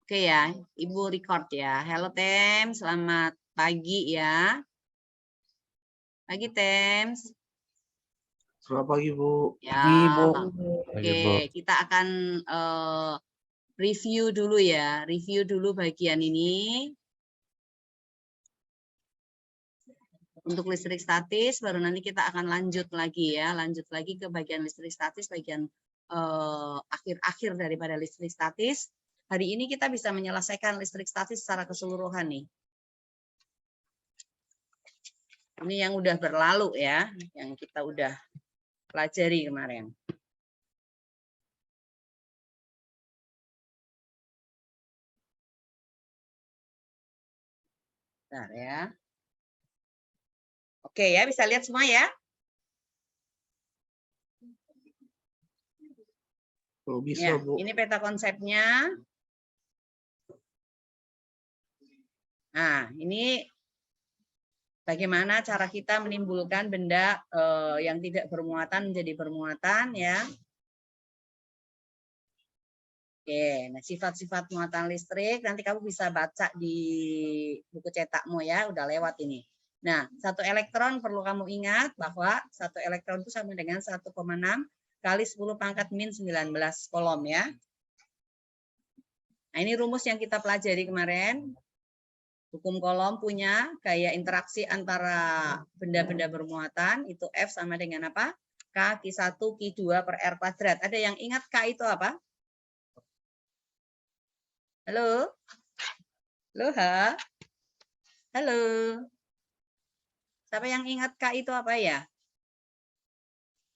Oke ya, Ibu record ya. Halo Tem, selamat pagi ya. Pagi Tems. Selamat pagi Bu. Ya, Pagi Bu. oke, kita akan review dulu ya. Review dulu bagian ini. Untuk listrik statis, baru nanti kita akan lanjut lagi ya. Lanjut lagi ke bagian listrik statis, bagian akhir-akhir daripada listrik statis. Hari ini kita bisa menyelesaikan listrik statis secara keseluruhan nih. Ini yang udah berlalu ya, yang kita udah pelajari kemarin. Bentar ya. Oke ya, bisa lihat semua ya? Kalau bisa Ya, Bu. ini peta konsepnya. Nah, ini bagaimana cara kita menimbulkan benda yang tidak bermuatan menjadi bermuatan ya. Oke, nah sifat-sifat muatan listrik nanti kamu bisa baca di buku cetakmu ya, udah lewat ini. Nah, satu elektron perlu kamu ingat bahwa satu elektron itu sama dengan 1,6 kali 10 pangkat min 19 kolom ya. Nah, ini rumus yang kita pelajari kemarin. Hukum kolom punya gaya interaksi antara benda-benda bermuatan, itu F sama dengan apa? K, Q1, Q2 per R kuadrat. Ada yang ingat K itu apa? Halo? Halo, ha? Halo? Siapa yang ingat K itu apa ya?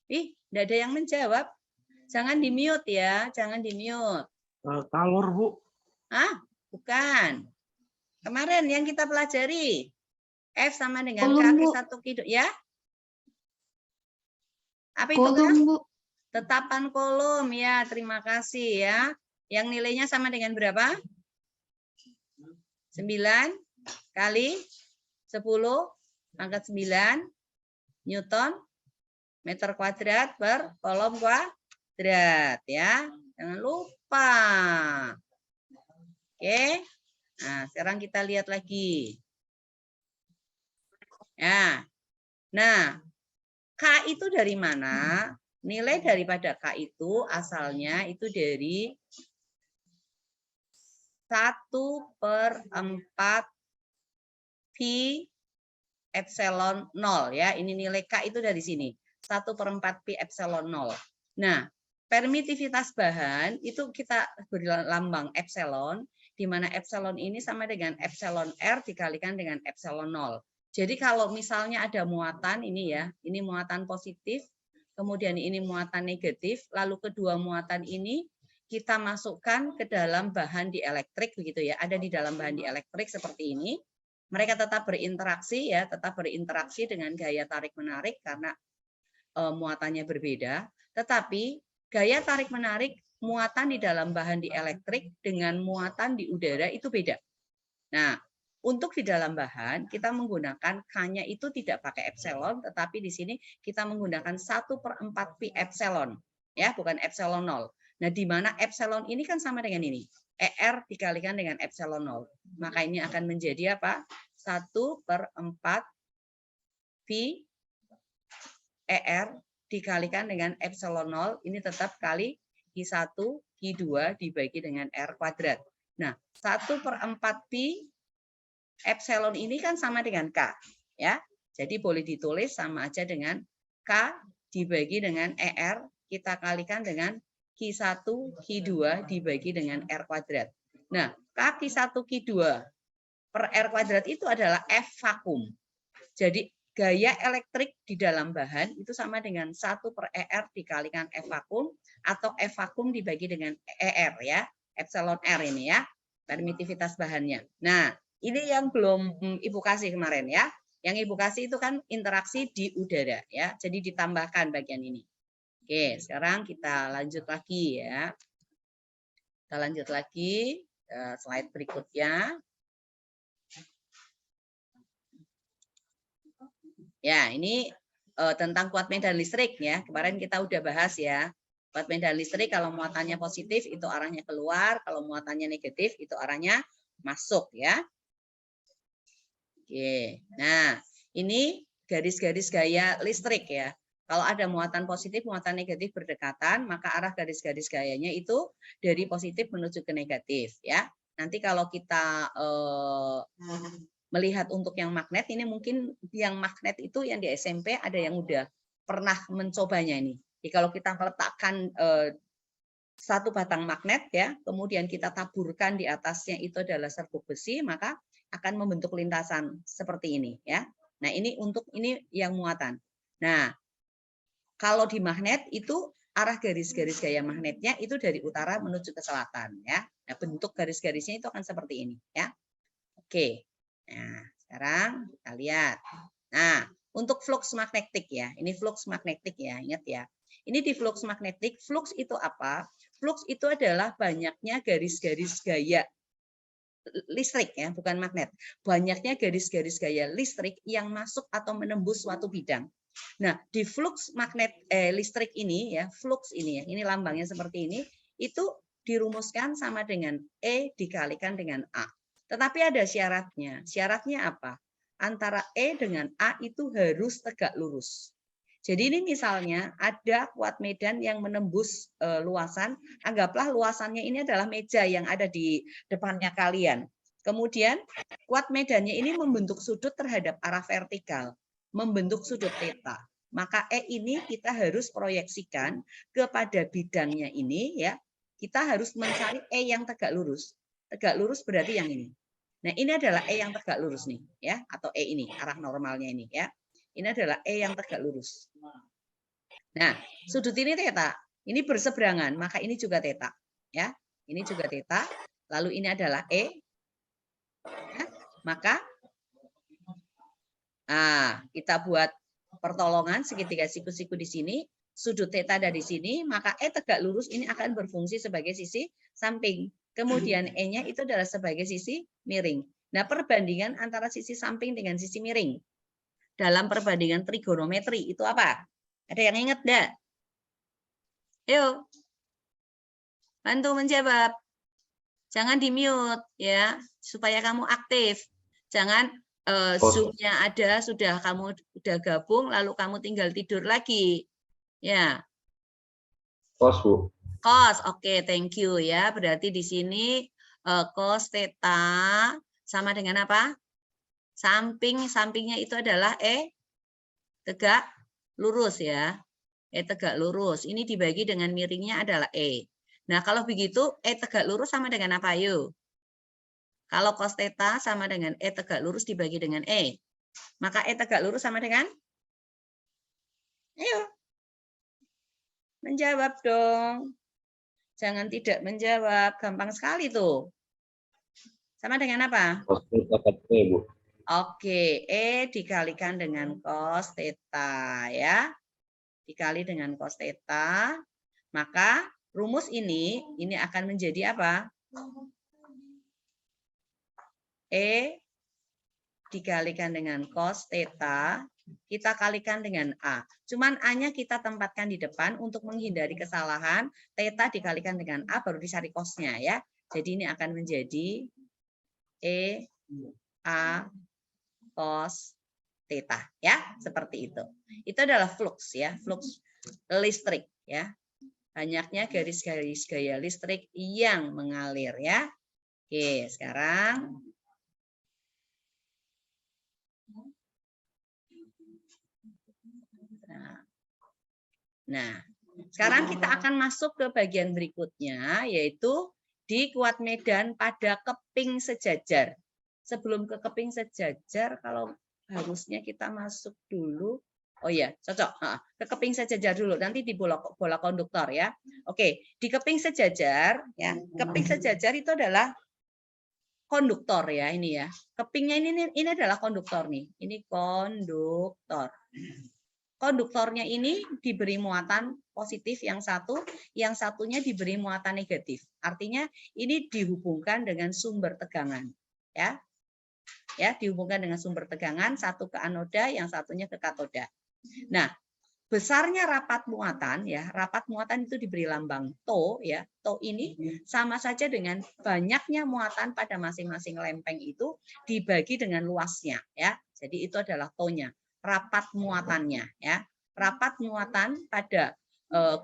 Ih, tidak ada yang menjawab. Jangan di-mute ya, jangan di-mute. Kalor Bu. Ah, bukan. Kemarin yang kita pelajari. F sama dengan K, Q1, Q2. Ya? Apa itu, Kak? Tetapan kolom ya, terima kasih ya. Yang nilainya sama dengan berapa? 9 kali 10 pangkat 9 Newton meter kuadrat per kolom kuadrat ya. Jangan lupa. Oke. Nah, sekarang kita lihat lagi. Ya. Nah, K itu dari mana? Nilai daripada K itu asalnya itu dari 1/4 pi epsilon 0 ya. Ini nilai K itu dari sini. 1/4 pi epsilon 0. Nah, permitivitas bahan itu kita beri lambang epsilon, di mana epsilon ini sama dengan epsilon R dikalikan dengan epsilon 0. Jadi kalau misalnya ada muatan ini ya, ini muatan positif, kemudian ini muatan negatif, lalu kedua muatan ini kita masukkan ke dalam bahan dielektrik begitu ya, ada di dalam bahan dielektrik seperti ini. Mereka tetap berinteraksi ya, tetap berinteraksi dengan gaya tarik menarik karena muatannya berbeda, tetapi gaya tarik menarik muatan di dalam bahan dielektrik dengan muatan di udara itu beda. Nah, untuk di dalam bahan kita menggunakan K-nya itu tidak pakai epsilon, tetapi di sini kita menggunakan 1/4 pi epsilon, ya, bukan epsilon 0. Nah, di mana epsilon ini kan sama dengan ini, ER dikalikan dengan epsilon 0. Maka ini akan menjadi apa? 1/4 pi ER dikalikan dengan epsilon 0, ini tetap kali Q1, Q2 dibagi dengan R kuadrat. Nah, 1/4 pi epsilon ini kan sama dengan K. Ya, jadi boleh ditulis sama aja dengan K dibagi dengan ER, kita kalikan dengan Q1, Q2 dibagi dengan R kuadrat. Nah, K Q1, Q2 per R kuadrat itu adalah F vakum. Jadi gaya elektrik di dalam bahan itu sama dengan 1/ER dikalikan F vakum atau F vakum dibagi dengan ER ya, epsilon R ini ya, permitivitas bahannya. Nah, ini yang belum Ibu kasih kemarin ya. Yang Ibu kasih itu kan interaksi di udara ya. Jadi ditambahkan bagian ini. Oke, sekarang kita lanjut lagi ya. Kita lanjut lagi slide berikutnya. Ya, ini tentang kuat medan listrik ya. Kemarin kita udah bahas ya. Kuat medan listrik kalau muatannya positif itu arahnya keluar, kalau muatannya negatif itu arahnya masuk ya. Oke. Nah, ini garis-garis gaya listrik ya. Kalau ada muatan positif, muatan negatif berdekatan, maka arah garis-garis gayanya itu dari positif menuju ke negatif ya. Nanti kalau kita melihat untuk yang magnet, ini mungkin yang magnet itu yang di SMP ada yang udah pernah mencobanya ini. Jadi kalau kita meletakkan satu batang magnet ya, kemudian kita taburkan di atasnya itu adalah serbuk besi, maka akan membentuk lintasan seperti ini ya. Nah, ini yang muatan. Nah, kalau di magnet itu arah garis-garis gaya magnetnya itu dari utara menuju ke selatan ya. Nah, bentuk garis-garisnya itu akan seperti ini ya. Oke. Nah, sekarang kita lihat. Nah, untuk flux magnetik ya. Ini flux magnetik ya, ingat ya. Ini di flux magnetik, flux itu apa? Flux itu adalah banyaknya garis-garis gaya listrik ya, bukan magnet. Banyaknya garis-garis gaya listrik yang masuk atau menembus suatu bidang. Nah, di flux magnet listrik ini ya, flux ini ya, ini lambangnya seperti ini, itu dirumuskan sama dengan E dikalikan dengan A. Tetapi ada syaratnya. Syaratnya apa? Antara E dengan A itu harus tegak lurus. Jadi ini misalnya ada kuat medan yang menembus luasan, anggaplah luasannya ini adalah meja yang ada di depannya kalian. Kemudian kuat medannya ini membentuk sudut terhadap arah vertikal, membentuk sudut theta. Maka E ini kita harus proyeksikan kepada bidangnya ini ya. Kita harus mencari E yang tegak lurus. Tegak lurus berarti yang ini. Nah, ini adalah E yang tegak lurus nih ya, atau E ini arah normalnya ini ya. Ini adalah E yang tegak lurus. Nah, sudut ini theta. Ini berseberangan, maka ini juga theta. Ya, ini juga theta. Lalu ini adalah E. Ya, maka kita buat pertolongan segitiga siku-siku di sini. Sudut theta ada di sini, maka E tegak lurus ini akan berfungsi sebagai sisi samping. Kemudian E-nya itu adalah sebagai sisi miring. Nah, perbandingan antara sisi samping dengan sisi miring dalam perbandingan trigonometri itu apa? Ada yang ingat enggak? Ayo. Bantu menjawab. Jangan di-mute ya, supaya kamu aktif. Jangan Zoom-nya ada, sudah kamu udah gabung lalu kamu tinggal tidur lagi. Ya. Cos, Bu. Cos. Oke, thank you ya. Berarti di sini cos theta sama dengan apa? Sampingnya itu adalah E tegak lurus ya. E tegak lurus. Ini dibagi dengan miringnya adalah E. Nah, kalau begitu E tegak lurus sama dengan apa? Yuk. Kalau cos theta sama dengan E tegak lurus dibagi dengan E. Maka E tegak lurus sama dengan? Ayo. Menjawab dong. Jangan tidak menjawab. Gampang sekali tuh. Sama dengan apa? Cos theta E, Bu. Oke, E dikalikan dengan cos theta ya. Dikali dengan cos theta, maka rumus ini akan menjadi apa? E dikalikan dengan cos theta, kita kalikan dengan A. Cuman A-nya kita tempatkan di depan untuk menghindari kesalahan. Theta dikalikan dengan A baru dicari cos-nya ya. Jadi ini akan menjadi E A cos theta ya, seperti itu. Itu adalah flux ya, flux listrik ya. Banyaknya garis-garis gaya listrik yang mengalir ya. Oke, sekarang Nah, sekarang kita akan masuk ke bagian berikutnya, yaitu di kuat medan pada keping sejajar. Sebelum ke keping sejajar, kalau harusnya kita masuk dulu. Oh iya, cocok. Ke keping sejajar dulu, nanti di bola konduktor ya. Oke, di keping sejajar, ya. Keping sejajar itu adalah konduktor ya ini ya. Kepingnya ini adalah konduktor nih. Ini konduktor. Konduktornya ini diberi muatan positif yang satunya diberi muatan negatif. Artinya ini dihubungkan dengan sumber tegangan, ya. Ya, dihubungkan dengan sumber tegangan, satu ke anoda, yang satunya ke katoda. Nah, besarnya rapat muatan ya, rapat muatan itu diberi lambang to ya. To ini sama saja dengan banyaknya muatan pada masing-masing lempeng itu dibagi dengan luasnya ya. Jadi itu adalah to-nya, rapat muatannya ya. Rapat muatan pada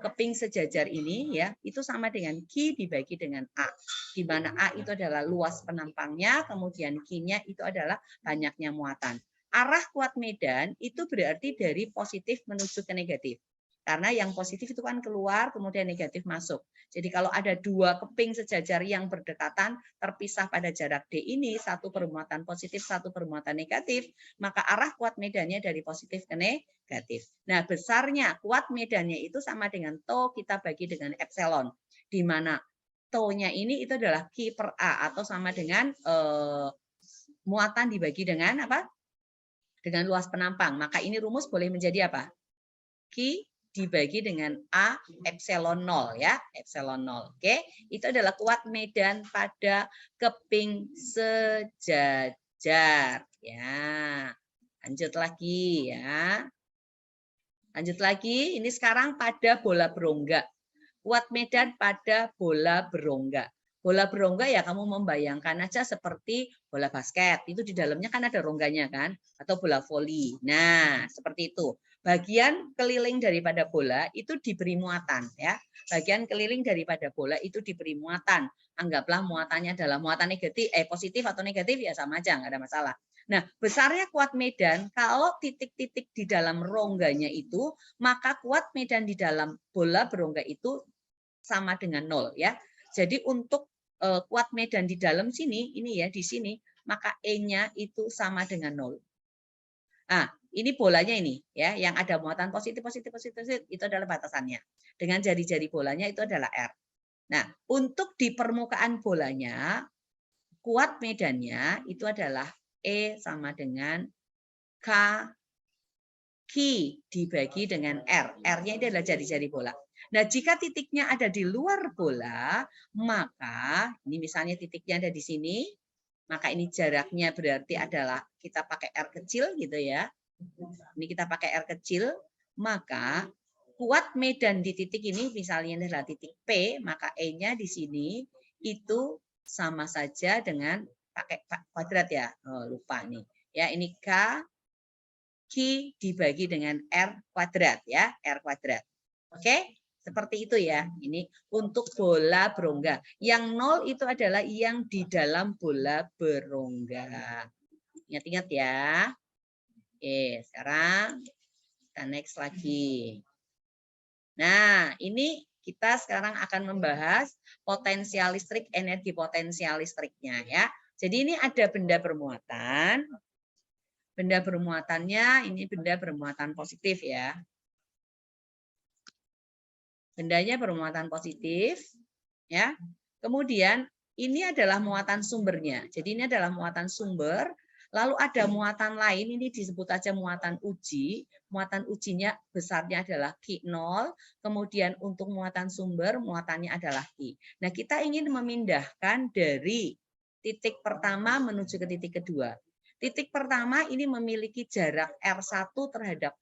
keping sejajar ini ya, itu sama dengan Q dibagi dengan A. Di mana A itu adalah luas penampangnya, kemudian Q-nya itu adalah banyaknya muatan. Arah kuat medan itu berarti dari positif menuju ke negatif. Karena yang positif itu kan keluar, kemudian negatif masuk. Jadi kalau ada dua keping sejajar yang berdekatan, terpisah pada jarak D ini, satu bermuatan positif, satu bermuatan negatif, maka arah kuat medannya dari positif ke negatif. Nah, besarnya kuat medannya itu sama dengan to kita bagi dengan epsilon. Di mana to-nya ini itu adalah Q per A, atau sama dengan muatan dibagi dengan apa? Dengan luas penampang. Maka ini rumus boleh menjadi apa? Q dibagi dengan A epsilon 0 ya, epsilon 0. Oke, itu adalah kuat medan pada keping sejajar ya. Lanjut lagi ya. Lanjut lagi, ini sekarang pada bola berongga. Kuat medan pada bola berongga. Bola berongga ya kamu membayangkan aja seperti bola basket. Itu di dalamnya kan ada rongganya kan, atau bola voli. Nah, seperti itu. Bagian keliling daripada bola itu diberi muatan ya. Bagian keliling daripada bola itu diberi muatan. Anggaplah muatannya adalah muatan negatif, positif atau negatif ya sama aja, nggak ada masalah. Nah, besarnya kuat medan kalau titik-titik di dalam rongganya itu, maka kuat medan di dalam bola berongga itu sama dengan 0 ya. Jadi untuk kuat medan di dalam sini, ini ya di sini, maka E-nya itu sama dengan 0. Nah, ini bolanya ini ya, yang ada muatan positif itu adalah batasannya. Dengan jari-jari bolanya itu adalah R. Nah, untuk di permukaan bolanya kuat medannya itu adalah E sama dengan K Q dibagi dengan R. R-nya itu adalah jari-jari bola. Nah, jika titiknya ada di luar bola, maka ini misalnya titiknya ada di sini, maka ini jaraknya berarti adalah kita pakai R kecil gitu ya. Ini kita pakai R kecil, maka kuat medan di titik ini misalnya adalah titik P, maka E-nya di sini itu sama saja dengan pakai kuadrat ya. Oh, lupa nih. Ya, ini K Q dibagi dengan R kuadrat ya, R kuadrat. Oke? Seperti itu ya. Ini untuk bola berongga. Yang 0 itu adalah yang di dalam bola berongga. Ingat-ingat ya. Oke, sekarang kita next lagi. Nah, ini kita sekarang akan membahas potensial listrik, energi potensial listriknya ya. Jadi ini ada benda bermuatan. Benda bermuatannya ini benda bermuatan positif ya. Bendanya bermuatan positif ya. Kemudian ini adalah muatan sumbernya. Jadi ini adalah muatan sumber. Lalu ada muatan lain, ini disebut aja muatan uji. Muatan ujinya besarnya adalah Q0. Kemudian untuk muatan sumber, muatannya adalah Q. Nah, kita ingin memindahkan dari titik pertama menuju ke titik kedua. Titik pertama ini memiliki jarak R1 terhadap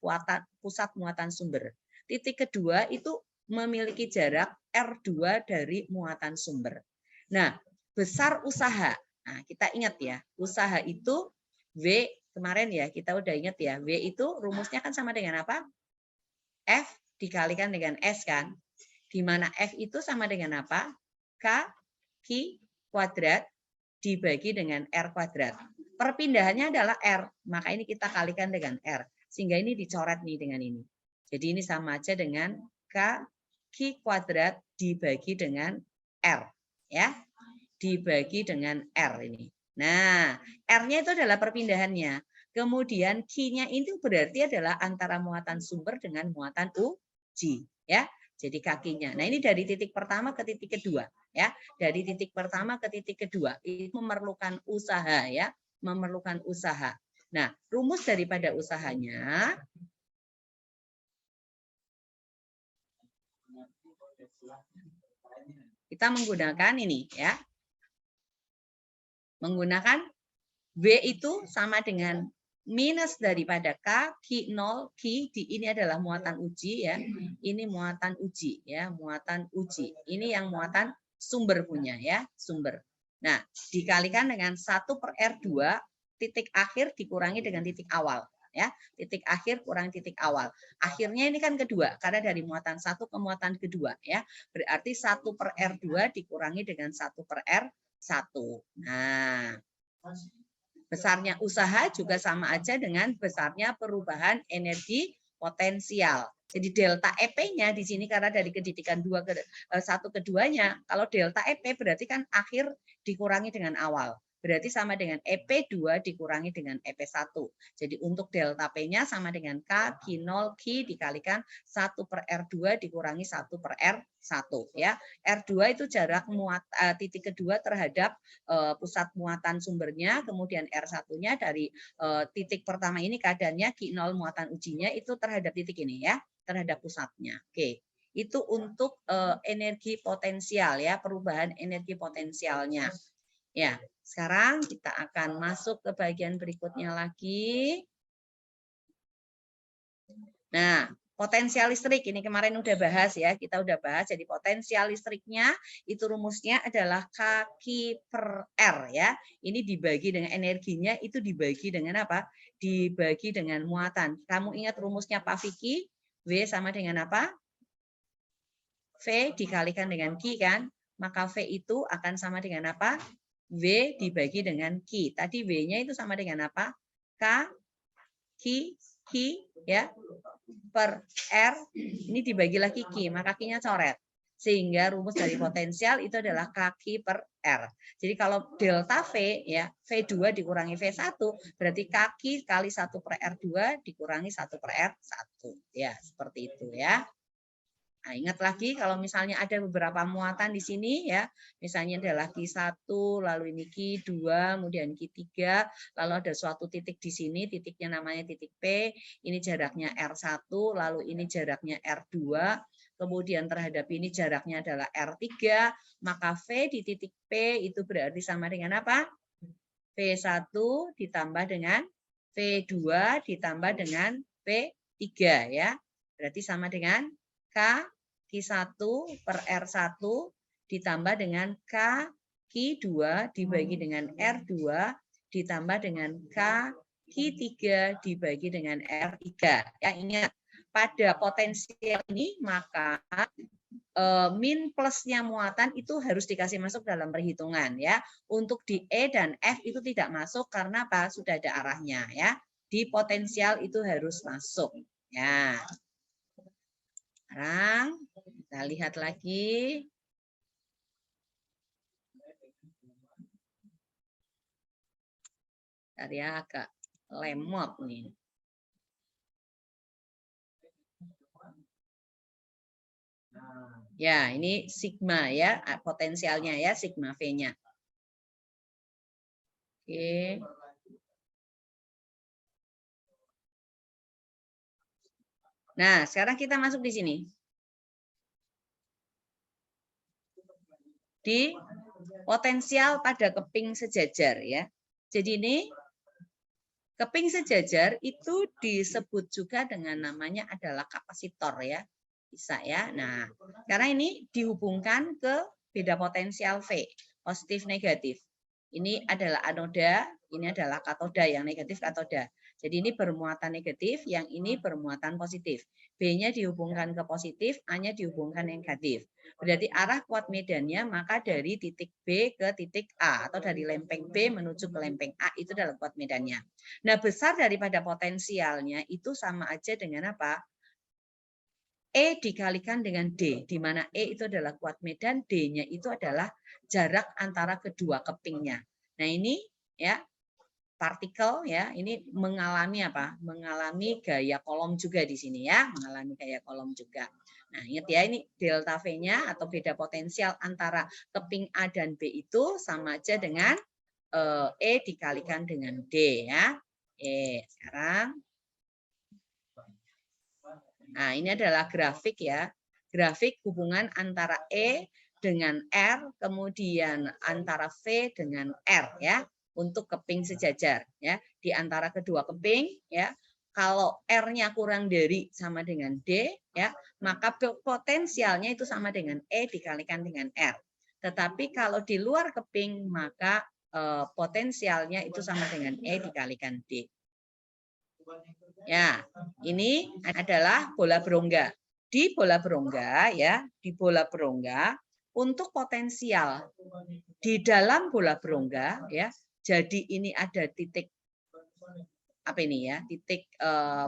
pusat muatan sumber. Titik kedua itu memiliki jarak R2 dari muatan sumber. Nah, besar usaha. Nah, kita ingat ya, usaha itu W kemarin ya, kita udah ingat ya, W itu rumusnya kan sama dengan apa? F dikalikan dengan S kan? Di mana F itu sama dengan apa? K Q kuadrat dibagi dengan R kuadrat. Perpindahannya adalah R, maka ini kita kalikan dengan R. Sehingga ini dicoret nih dengan ini. Jadi ini sama aja dengan K Q kuadrat dibagi dengan R. Ya, dibagi dengan R ini. Nah, R-nya itu adalah perpindahannya. Kemudian Q-nya itu berarti adalah antara muatan sumber dengan muatan uji. Ya, jadi kakinya. Nah, ini dari titik pertama ke titik kedua. Ya, dari titik pertama ke titik kedua itu memerlukan usaha ya, memerlukan usaha. Nah, rumus daripada usahanya kita menggunakan ini ya. Menggunakan W itu sama dengan minus daripada K, Q0, Q di ini adalah muatan uji ya. Ini muatan uji ya, muatan uji. Ini yang muatan sumber punya ya, sumber. Nah, dikalikan dengan 1/R2 titik akhir dikurangi dengan titik awal ya. Titik akhir kurang titik awal. Akhirnya ini kan kedua karena dari muatan 1 ke muatan kedua ya. Berarti 1/R2 dikurangi dengan 1/R1. Nah, besarnya usaha juga sama aja dengan besarnya perubahan energi potensial. Jadi delta EP-nya di sini karena dari kedidikan 1 ke 2-nya, kalau delta EP berarti kan akhir dikurangi dengan awal. Berarti sama dengan EP2 dikurangi dengan EP1. Jadi untuk delta P-nya sama dengan K, Q0, Q dikalikan 1/R2 dikurangi 1/R1. Ya. R2 itu jarak titik kedua terhadap pusat muatan sumbernya, kemudian R1-nya dari titik pertama ini keadaannya Q0 muatan ujinya itu terhadap titik ini ya, terhadap pusatnya. Oke. Itu untuk energi potensial ya, perubahan energi potensialnya. Ya, sekarang kita akan masuk ke bagian berikutnya lagi. Nah, potensial listrik ini kemarin udah bahas ya, kita udah bahas. Jadi potensial listriknya itu rumusnya adalah K/R ya. Ini dibagi dengan energinya itu dibagi dengan apa? Dibagi dengan muatan. Kamu ingat rumusnya Pak Vicky? W sama dengan apa? V dikalikan dengan Q kan? Maka V itu akan sama dengan apa? W dibagi dengan Q. Tadi W-nya itu sama dengan apa? K, Q, ya, per R. Ini dibagi lagi Q, maka Q-nya coret. Sehingga rumus dari potensial itu adalah K/Q per R. Jadi kalau delta V, ya, V2 dikurangi V1, berarti K/Q kali 1/R2 dikurangi 1/R1. Ya, seperti itu ya. Nah, ingat lagi kalau misalnya ada beberapa muatan di sini ya, misalnya adalah Q1, lalu ini Q2, kemudian Q3, lalu ada suatu titik di sini, titiknya namanya titik P, ini jaraknya R1, lalu ini jaraknya R2, kemudian terhadap ini jaraknya adalah R3, maka V di titik P itu berarti sama dengan apa? V1 ditambah dengan V2 ditambah dengan V3 ya. Berarti sama dengan K Q1 per R1 ditambah dengan K Q2 dibagi dengan R2 ditambah dengan K Q3 dibagi dengan R3. Ya, ingat, pada potensial ini maka min plusnya muatan itu harus dikasih masuk dalam perhitungan ya. Untuk di E dan F itu tidak masuk karena apa? Sudah ada arahnya ya. Di potensial itu harus masuk. Ya. Sekarang kita lihat lagi. Tadi agak lemot nih. Ya, ini sigma ya, potensialnya ya, sigma V-nya. Oke. Nah, sekarang kita masuk di sini. Di potensial pada keping sejajar ya. Jadi ini keping sejajar itu disebut juga dengan namanya adalah kapasitor ya. Bisa ya. Nah, karena ini dihubungkan ke beda potensial V, positif negatif. Ini adalah anoda, ini adalah katoda, yang negatif katoda. Jadi ini bermuatan negatif, yang ini bermuatan positif. B-nya dihubungkan ke positif, A-nya dihubungkan negatif. Berarti arah kuat medannya maka dari titik B ke titik A atau dari lempeng B menuju ke lempeng A itu adalah kuat medannya. Nah, besar daripada potensialnya itu sama aja dengan apa? E dikalikan dengan D, di mana E itu adalah kuat medan, D-nya itu adalah jarak antara kedua kepingnya. Nah, ini ya partikel ya, ini mengalami apa? Mengalami gaya kolom juga di sini ya, mengalami gaya kolom juga. Nah, ingat ya, ini delta V-nya atau beda potensial antara keping A dan B itu sama aja dengan E dikalikan dengan D ya. Sekarang nah, ini adalah grafik ya. Grafik hubungan antara E dengan R, kemudian antara V dengan R ya. untuk keping sejajar ya. Di antara kedua keping ya, kalau R-nya kurang dari sama dengan D ya, maka potensialnya itu sama dengan E dikalikan dengan R. Tetapi kalau di luar keping maka potensialnya itu sama dengan E dikalikan D. Ya, ini adalah bola berongga. Di bola berongga ya, di bola berongga untuk potensial di dalam bola berongga ya. Jadi ini ada titik apa ini ya? Titik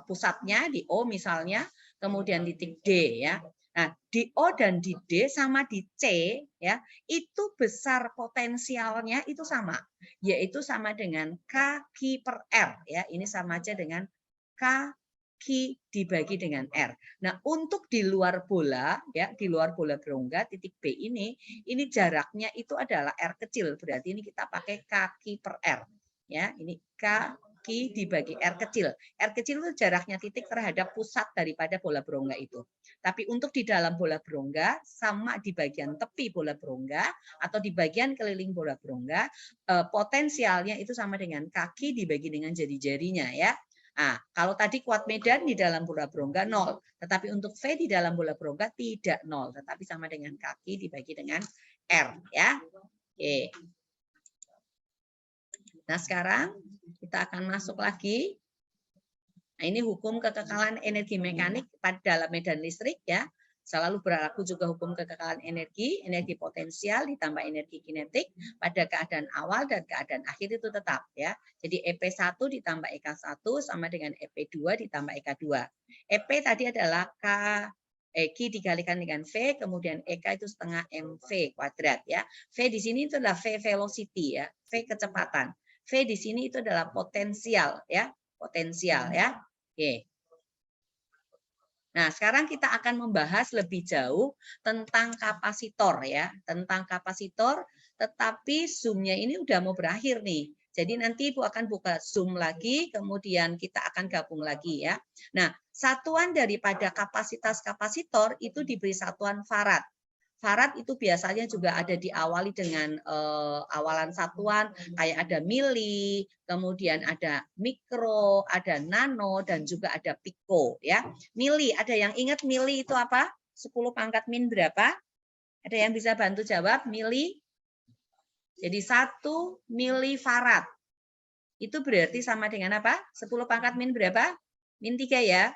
pusatnya di O misalnya, kemudian titik D ya. Nah, di O dan di D sama di C ya, itu besar potensialnya itu sama, yaitu sama dengan K/Q per R ya. Ini sama aja dengan K/Q dibagi dengan R. Nah, untuk di luar bola ya, di luar bola berongga titik B ini jaraknya itu adalah R kecil. Berarti ini kita pakai K/Q per R ya. Ini K/Q dibagi R kecil. R kecil itu jaraknya titik terhadap pusat daripada bola berongga itu. Tapi untuk di dalam bola berongga sama di bagian tepi bola berongga atau di bagian keliling bola berongga, potensialnya itu sama dengan kaki dibagi dengan jari-jarinya ya. Nah, kalau tadi kuat medan di dalam bola berongga 0, tetapi untuk V di dalam bola berongga tidak 0, tetapi sama dengan kaki dibagi dengan R ya. Oke. Nah, sekarang kita akan masuk lagi. Nah, ini hukum kekekalan energi mekanik pada dalam medan listrik ya. Selalu berlaku juga hukum kekekalan energi potensial ditambah energi kinetik pada keadaan awal dan keadaan akhir itu tetap ya. Jadi EP1 ditambah EK1 sama dengan EP2 ditambah EK2. EP tadi adalah Q dikalikan dengan V, kemudian EK itu setengah MV kuadrat ya. V di sini itu adalah V velocity ya, V kecepatan. V di sini itu adalah potensial ya, potensial ya. Oke. Nah, sekarang kita akan membahas lebih jauh tentang kapasitor ya, tentang kapasitor, tetapi Zoom-nya ini udah mau berakhir nih. Jadi nanti Ibu akan buka Zoom lagi, kemudian kita akan gabung lagi ya. Nah, satuan daripada kapasitas kapasitor itu diberi satuan farad. Farad itu biasanya juga ada diawali dengan awalan satuan, kayak ada mili, kemudian ada mikro, ada nano, dan juga ada piko. Ya, mili, ada yang ingat mili itu apa? 10 pangkat min berapa? Ada yang bisa bantu jawab? Mili? Jadi 1 milifarad. Itu berarti sama dengan apa? 10 pangkat min berapa? Min 3 ya.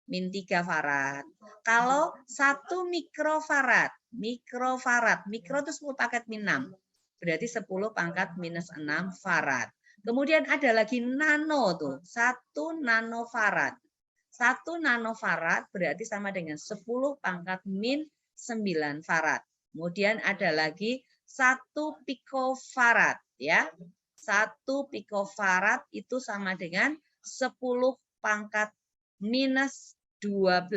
Min 3 farad. Kalau 1 mikrofarad, mikro itu 10 pangkat min 6. Berarti 10 pangkat minus 6 farad. Kemudian ada lagi nano tuh, 1 nanofarad. 1 nanofarad berarti sama dengan 10 pangkat min 9 farad. Kemudian ada lagi 1 pikofarad ya. 1 pikofarad itu sama dengan 10 pangkat minus 12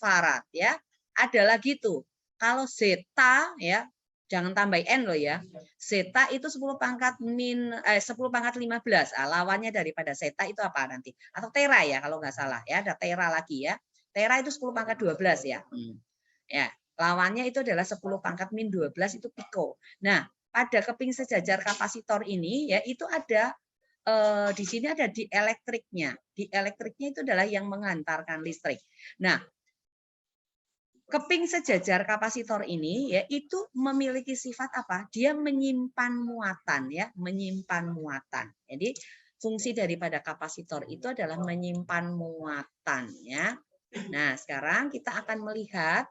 farad ya. Ada lagi tuh. Kalau zeta ya, jangan tambah n loh ya. Zeta itu 10 pangkat 10 pangkat 15. Lawannya daripada zeta itu apa nanti? Atau tera ya kalau nggak salah ya, ada tera lagi ya. Tera itu 10 pangkat 12 ya. Ya, lawannya itu adalah 10 pangkat min 12 itu piko. Nah, pada keping sejajar kapasitor ini ya itu ada di sini ada dielektriknya. Dielektriknya itu adalah yang mengantarkan listrik. Nah, keping sejajar kapasitor ini ya itu memiliki sifat apa? Dia menyimpan muatan ya, menyimpan muatan. Jadi fungsi daripada kapasitor itu adalah menyimpan muatan ya. Nah, sekarang kita akan melihat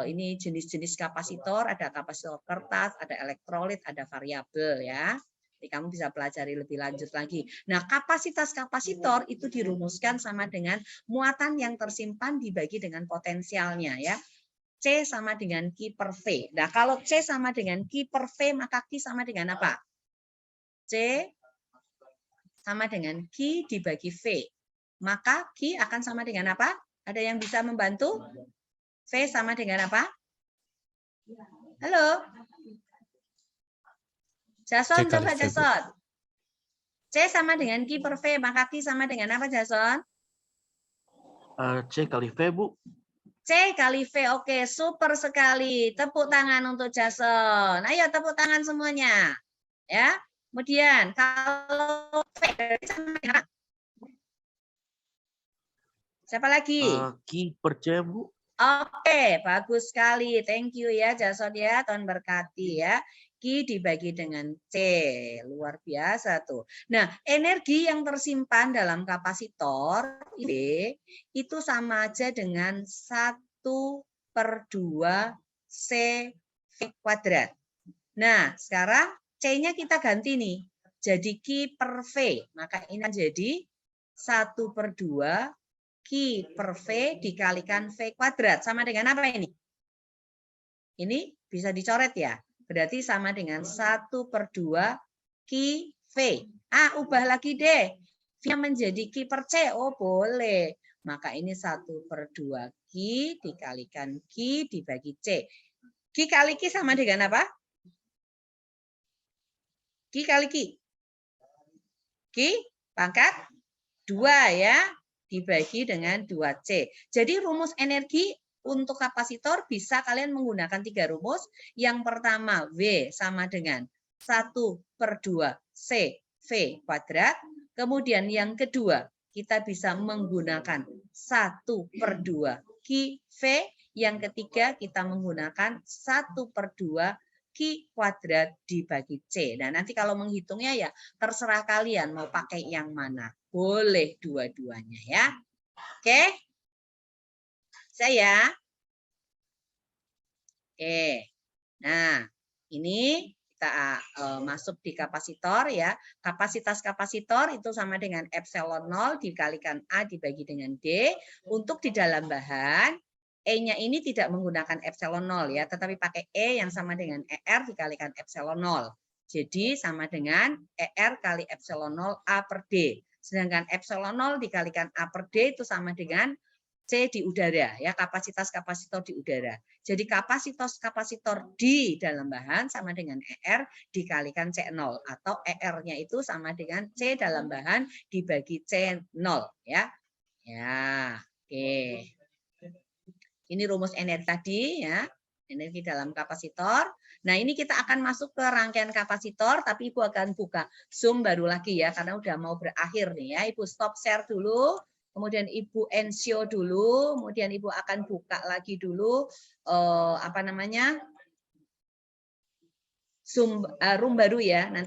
ini jenis-jenis kapasitor, ada kapasitor kertas, ada elektrolit, ada variabel ya. Jadi kamu bisa pelajari lebih lanjut lagi. Nah, kapasitas kapasitor itu dirumuskan sama dengan muatan yang tersimpan dibagi dengan potensialnya ya. C sama dengan Q per V. Nah, kalau C sama dengan Q per V, maka Q sama dengan apa? C sama dengan Q dibagi V. Maka Q akan sama dengan apa? Ada yang bisa membantu? V sama dengan apa? Halo? Jason, coba Jason. C sama dengan Q per V, maka Q sama dengan apa Jason? C kali V, Bu. C kali V, oke, super sekali. Tepuk tangan untuk Jason. Ayo tepuk tangan semuanya. Ya. Kemudian kalau V berarti sama dengan apa? Siapa lagi? Q per C, Bu. Oke, bagus sekali. Thank you ya Jason ya, Tuhan berkati ya. Q dibagi dengan C. Luar biasa tuh. Nah, energi yang tersimpan dalam kapasitor itu sama aja dengan 1/2 CV kuadrat. Nah, sekarang C-nya kita ganti nih. Jadi Q per V. Maka ini jadi 1/2 Q per V dikalikan V kuadrat. Sama dengan apa ini? Ini bisa dicoret ya. Berarti sama dengan 1/2 Q V. Ubah lagi deh. V menjadi Q per C. Oh, boleh. Maka ini 1/2 Q dikalikan Q dibagi C. Q kali Q sama dengan apa? Q kali Q. Q pangkat 2 ya. Dibagi dengan 2C. Jadi rumus energi untuk kapasitor bisa kalian menggunakan 3 rumus. Yang pertama V sama dengan 1/2 CV kuadrat. Kemudian yang kedua kita bisa menggunakan 1/2 QV. Yang ketiga kita menggunakan 1/2 Q kuadrat dibagi C. Nah, nanti kalau menghitungnya ya terserah kalian mau pakai yang mana. Boleh dua-duanya ya. Oke? Saya. Oke. Nah, ini kita masuk di kapasitor ya. Kapasitas kapasitor itu sama dengan epsilon 0 dikalikan A dibagi dengan D. Untuk di dalam bahan E-nya ini tidak menggunakan epsilon 0 ya, tetapi pakai E yang sama dengan ER dikalikan epsilon 0. Jadi sama dengan ER kali epsilon 0 A per D. Sedangkan epsilon 0 dikalikan A per D itu sama dengan C di udara ya, kapasitas kapasitor di udara. Jadi kapasitas kapasitor di dalam bahan sama dengan ER dikalikan C0 atau ER-nya itu sama dengan C dalam bahan dibagi C0 ya. Ya, oke. Ini rumus energi tadi ya, energi dalam kapasitor. Nah, ini kita akan masuk ke rangkaian kapasitor, tapi Ibu akan buka Zoom baru lagi ya, karena udah mau berakhir nih ya. Ibu stop share dulu, kemudian Ibu ensure dulu, kemudian Ibu akan buka lagi dulu Zoom room baru ya. Nanti